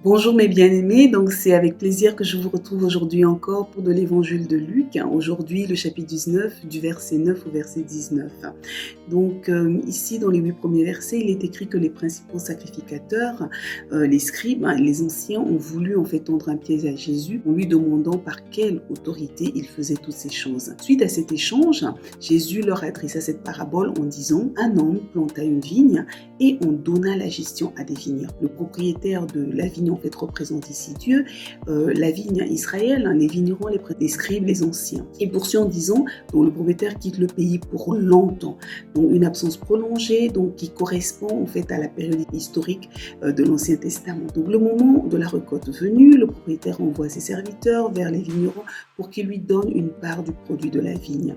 Bonjour mes bien-aimés, donc c'est avec plaisir que je vous retrouve aujourd'hui encore pour de l'évangile de Luc. Aujourd'hui le chapitre 19 du verset 9 au verset 19. Donc ici dans les 8 premiers versets, il est écrit que les principaux sacrificateurs, les scribes, les anciens ont voulu en fait tendre un piège à Jésus en lui demandant par quelle autorité il faisait toutes ces choses. Suite à cet échange, Jésus leur adressa cette parabole en disant: un homme planta une vigne et on donna la gestion à des vignerons. Le propriétaire de la vigne en fait représente ici Dieu, la vigne Israël, les vignerons, les scribes, les anciens. Et poursuit en disant, donc le propriétaire quitte le pays pour longtemps, donc une absence prolongée, donc qui correspond en fait à la période historique de l'Ancien Testament. Donc le moment de la récolte venu, le propriétaire envoie ses serviteurs vers les vignerons pour qu'ils lui donnent une part du produit de la vigne.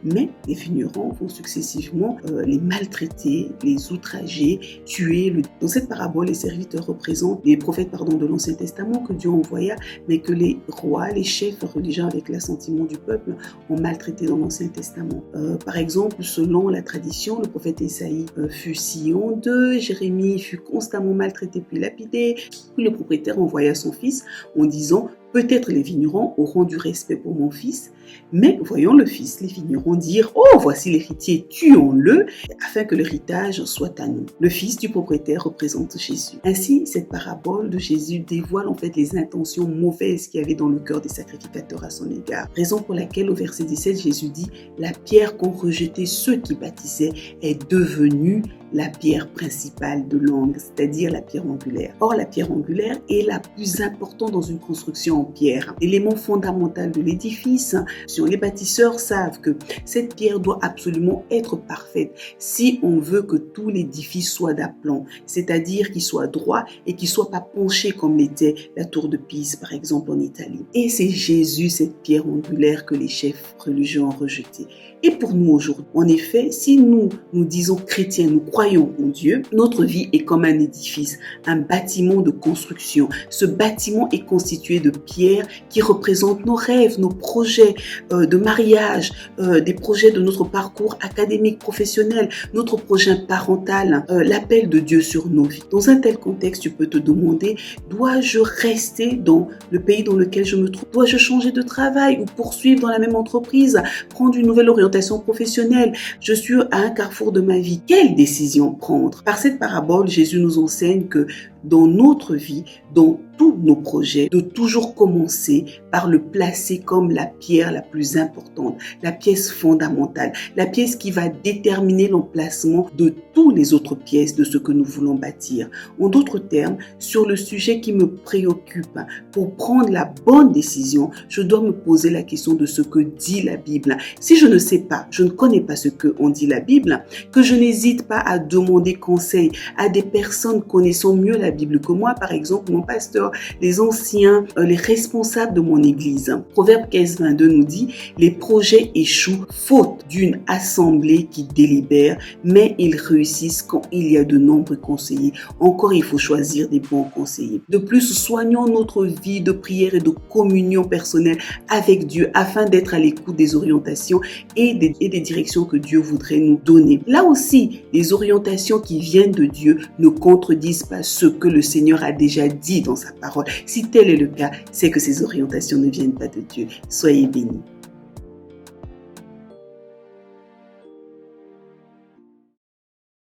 Mais les vignerons vont successivement les maltraiter, les outrager, tuer. Dans cette parabole, les serviteurs représentent les prophètes de l'Ancien Testament que Dieu envoya, mais que les rois, les chefs religieux avec l'assentiment du peuple ont maltraité dans l'Ancien Testament. Par exemple, selon la tradition, le prophète Ésaïe fut scié en deux, Jérémie fut constamment maltraité puis lapidé, puis le propriétaire envoya son fils en disant: peut-être les vignerons auront du respect pour mon fils, mais voyant le fils, les vignerons dirent: oh, voici l'héritier, tuons-le, afin que l'héritage soit à nous. Le fils du propriétaire représente Jésus. Ainsi, cette parabole de Jésus dévoile en fait les intentions mauvaises qu'il y avait dans le cœur des sacrificateurs à son égard. Raison pour laquelle au verset 17, Jésus dit: la pierre qu'ont rejetée ceux qui bâtissaient est devenue la pierre principale de l'angle, c'est-à-dire la pierre angulaire. Or, la pierre angulaire est la plus importante dans une construction en pierre. L'élément fondamental de l'édifice, les bâtisseurs savent que cette pierre doit absolument être parfaite si on veut que tout l'édifice soit d'aplomb, c'est-à-dire qu'il soit droit et qu'il ne soit pas penché comme l'était la tour de Pise, par exemple en Italie. Et c'est Jésus, cette pierre angulaire que les chefs religieux ont rejetée. Et pour nous aujourd'hui, en effet, si nous disons chrétiens, nous croyons en Dieu, notre vie est comme un édifice, un bâtiment de construction. Ce bâtiment est constitué de pierres qui représentent nos rêves, nos projets de mariage, des projets de notre parcours académique, professionnel, notre projet parental, l'appel de Dieu sur nos vies. Dans un tel contexte, tu peux te demander: dois-je rester dans le pays dans lequel je me trouve? Dois-je changer de travail ou poursuivre dans la même entreprise, prendre une nouvelle orientation professionnelle? Je suis à un carrefour de ma vie. Quelle décision prendre? Par cette parabole, Jésus nous enseigne que dans notre vie, dans tous nos projets, de toujours commencer par le placer comme la pierre la plus importante, la pièce fondamentale, la pièce qui va déterminer l'emplacement de toutes les autres pièces de ce que nous voulons bâtir. En d'autres termes, sur le sujet qui me préoccupe, pour prendre la bonne décision, je dois me poser la question de ce que dit la Bible. Si je ne sais pas, je ne connais pas ce que on dit la Bible, que je n'hésite pas à demander conseil à des personnes connaissant mieux la Bible que moi, par exemple mon pasteur, les anciens, les responsables de mon église. Proverbe 15, 22 nous dit: les projets échouent faute d'une assemblée qui délibère, mais ils réussissent quand il y a de nombreux conseillers. Encore, il faut choisir des bons conseillers. De plus, soignons notre vie de prière et de communion personnelle avec Dieu afin d'être à l'écoute des orientations et des directions que Dieu voudrait nous donner. Là aussi, les orientations qui viennent de Dieu ne contredisent pas ce que le Seigneur a déjà dit dans sa parole. Si tel est le cas, c'est que ces orientations ne viennent pas de Dieu. Soyez bénis.